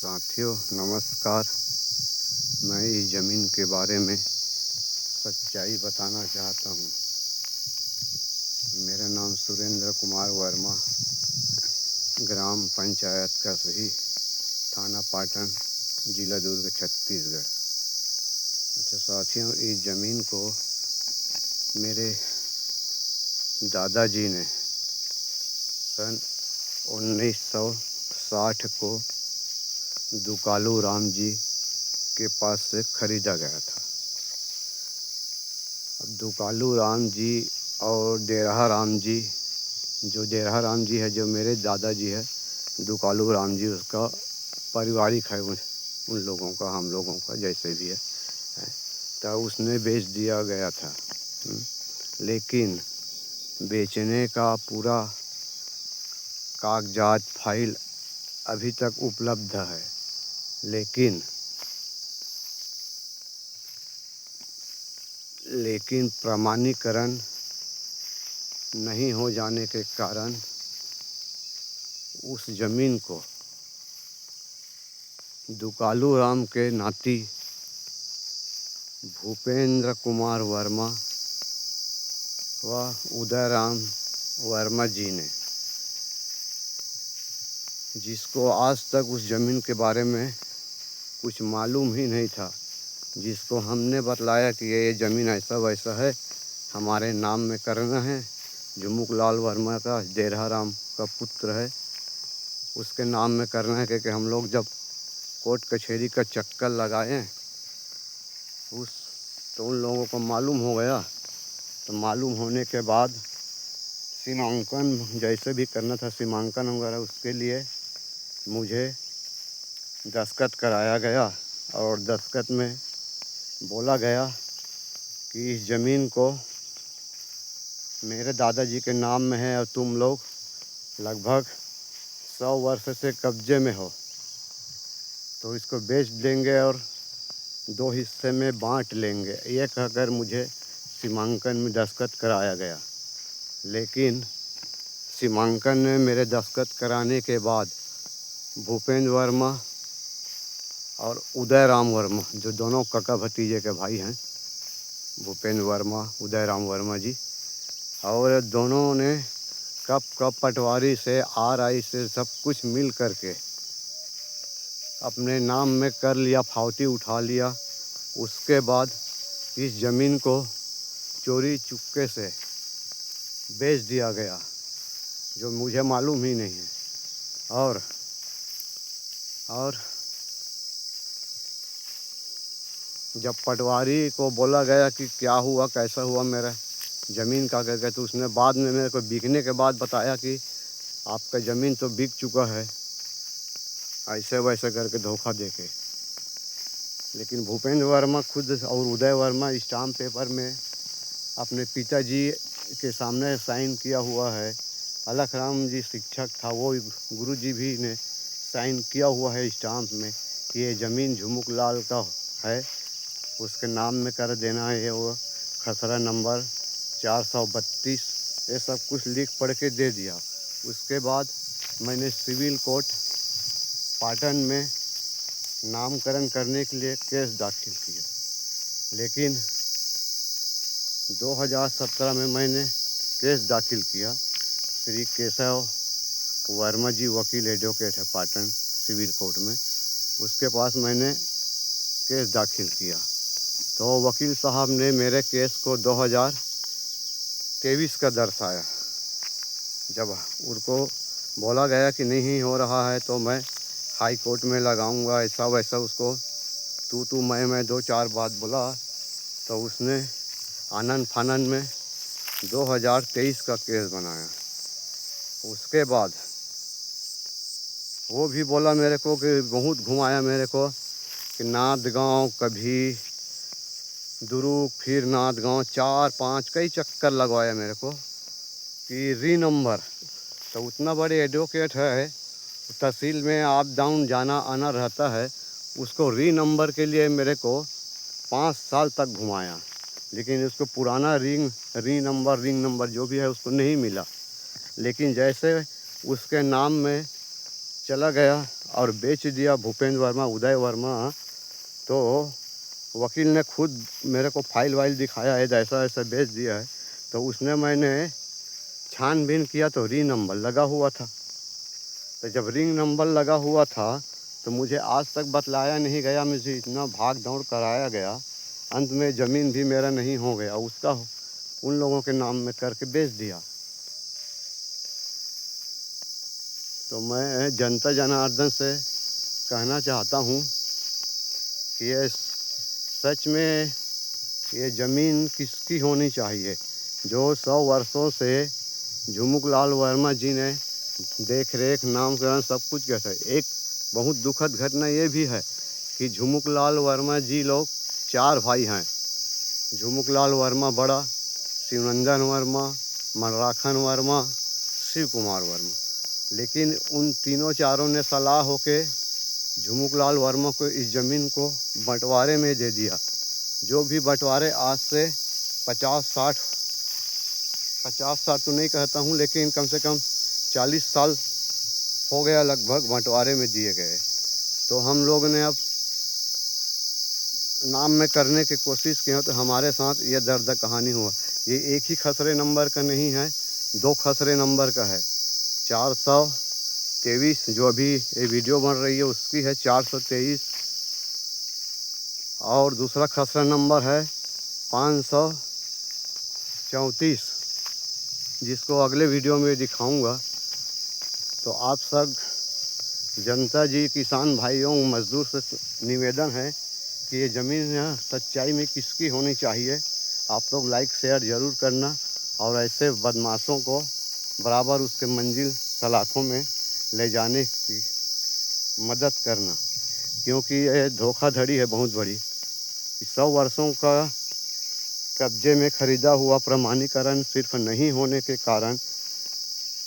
साथियों नमस्कार। मैं इस ज़मीन के बारे में सच्चाई बताना चाहता हूँ। मेरा नाम सुरेंद्र कुमार वर्मा, ग्राम पंचायत कसही, थाना पाटन, जिला दुर्ग, छत्तीसगढ़। अच्छा साथियों, इस ज़मीन को मेरे दादाजी ने सन 1960 को दुकालू राम जी के पास से खरीदा गया था। अब दुकालू राम जी और डेरहा राम जी, जो डेरहा राम जी है, जो मेरे दादाजी है, दुकालू राम जी उसका पारिवारिक है, उन लोगों का, हम लोगों का, जैसे भी है। तो उसने बेच दिया गया था। लेकिन बेचने का पूरा कागजात फाइल अभी तक उपलब्ध है, लेकिन प्रमाणीकरण नहीं हो जाने के कारण उस ज़मीन को दुकालू राम के नाती भूपेंद्र कुमार वर्मा व उदयराम वर्मा जी ने, जिसको आज तक उस ज़मीन के बारे में कुछ मालूम ही नहीं था, जिसको हमने बतलाया कि ये ज़मीन ऐसा वैसा है, हमारे नाम में करना है, झुमुक लाल वर्मा का, डेरहा राम का पुत्र है, उसके नाम में करना है। क्योंकि हम लोग जब कोर्ट कचहरी का चक्कर लगाए तो उन लोगों को मालूम हो गया। तो मालूम होने के बाद सीमांकन जैसे भी करना था, सीमांकन वगैरह, उसके लिए मुझे दस्तखत कराया गया। और दस्तखत में बोला गया कि इस ज़मीन को मेरे दादाजी के नाम में है और तुम लोग लगभग 100 वर्ष से कब्जे में हो, तो इसको बेच देंगे और 2 हिस्से में बांट लेंगे, ये कहकर मुझे सीमांकन में दस्तखत कराया गया। लेकिन सीमांकन में मेरे दस्तखत कराने के बाद भूपेंद्र वर्मा और उदयराम वर्मा, जो दोनों काका भतीजे के भाई हैं, भूपेंद्र वर्मा, उदयराम वर्मा जी, और दोनों ने कप पटवारी से, RI से सब कुछ मिल करके अपने नाम में कर लिया, फावती उठा लिया। उसके बाद इस ज़मीन को चोरी चुपके से बेच दिया गया, जो मुझे मालूम ही नहीं है। और जब पटवारी को बोला गया कि क्या हुआ, कैसा हुआ मेरा ज़मीन का, करके, तो उसने बाद में मेरे को बिकने के बाद बताया कि आपका ज़मीन तो बिक चुका है, ऐसे वैसे करके धोखा देके। लेकिन भूपेंद्र वर्मा खुद और उदय वर्मा स्टाम्प पेपर में अपने पिताजी के सामने साइन किया हुआ है। अलख राम जी शिक्षक था, वो गुरुजी भी ने साइन किया हुआ है स्टाम्प में कि ये ज़मीन झुमुक लाल का है, उसके नाम में कर देना है। वो खसरा नंबर 432, ये सब कुछ लिख पढ़ के दे दिया। उसके बाद मैंने सिविल कोर्ट पाटन में नामकरण करने के लिए केस दाखिल किया। लेकिन 2017 में मैंने केस दाखिल किया। श्री केशव वर्मा जी वकील एडवोकेट है पाटन सिविल कोर्ट में, उसके पास मैंने केस दाखिल किया। तो वकील साहब ने मेरे केस को 2023 का दर्शाया। जब उनको बोला गया कि नहीं हो रहा है तो मैं हाई कोर्ट में लगाऊंगा, ऐसा वैसा, उसको तू मैं 2-4 बात बोला, तो उसने आनन फानन में 2023 का केस बनाया। उसके बाद वो भी बोला मेरे को कि बहुत घुमाया मेरे को, कि नांदगांव, कभी दुरुक, फिर नांदगांव, 4-5 कई चक्कर लगवाया मेरे को कि री नंबर। तो उतना बड़े एडवोकेट है, तहसील में अप डाउन जाना आना रहता है, उसको री नंबर के लिए मेरे को 5 साल तक घुमाया। लेकिन उसको पुराना रिंग नंबर जो भी है उसको नहीं मिला। लेकिन जैसे उसके नाम में चला गया और बेच दिया भूपेंद्र वर्मा, उदय वर्मा, तो वकील ने खुद मेरे को फाइल वाइल दिखाया है, ऐसा ऐसा बेच दिया है। तो उसने मैंने छानबीन किया तो रिंग नंबर लगा हुआ था। तो जब रिंग नंबर लगा हुआ था तो मुझे आज तक बतलाया नहीं गया, मुझे इतना भाग दौड़ कराया गया, अंत में ज़मीन भी मेरा नहीं हो गया, उसका उन लोगों के नाम में करके बेच दिया। तो मैं जनता जनार्दन से कहना चाहता हूँ कि ये सच में ये ज़मीन किसकी होनी चाहिए, जो 100 वर्षों से झुमुक लाल वर्मा जी ने देख रेख नामकरण सब कुछ किया था। एक बहुत दुखद घटना ये भी है कि झुमुक लाल वर्मा जी लोग 4 भाई हैं। झुमुक लाल वर्मा बड़ा, शिवनंदन वर्मा, मनराखन वर्मा, शिव कुमार वर्मा। लेकिन उन तीनों चारों ने सलाह होके झुमुक लाल वर्मा को इस ज़मीन को बंटवारे में दे दिया। जो भी बंटवारे आज से 50-60 तो नहीं कहता हूँ, लेकिन कम से कम 40 साल हो गया लगभग बंटवारे में दिए गए। तो हम लोग ने अब नाम में करने की कोशिश की है, तो हमारे साथ ये दर्द कहानी हुआ। ये एक ही खसरे नंबर का नहीं है, 2 खसरे नंबर का है। 423 जो अभी ये वीडियो बन रही है उसकी है 423, और दूसरा खसरा नंबर है 534, जिसको अगले वीडियो में दिखाऊंगा। तो आप सब जनता जी, किसान भाइयों, मजदूर से निवेदन है कि ये ज़मीन सच्चाई में किसकी होनी चाहिए। आप लोग लाइक शेयर ज़रूर करना और ऐसे बदमाशों को बराबर उसके मंजिल सलाखों में ले जाने की मदद करना, क्योंकि ये धोखाधड़ी है बहुत बड़ी। 100 वर्षों का कब्जे में ख़रीदा हुआ प्रमाणीकरण सिर्फ नहीं होने के कारण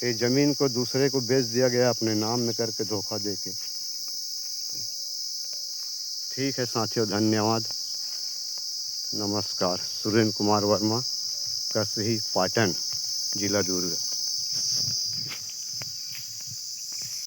ये ज़मीन को दूसरे को बेच दिया गया अपने नाम में करके धोखा देके। ठीक है साथियों, धन्यवाद, नमस्कार। सुरेंद्र कुमार वर्मा, कसही, पाटन, जिला दुर्ग।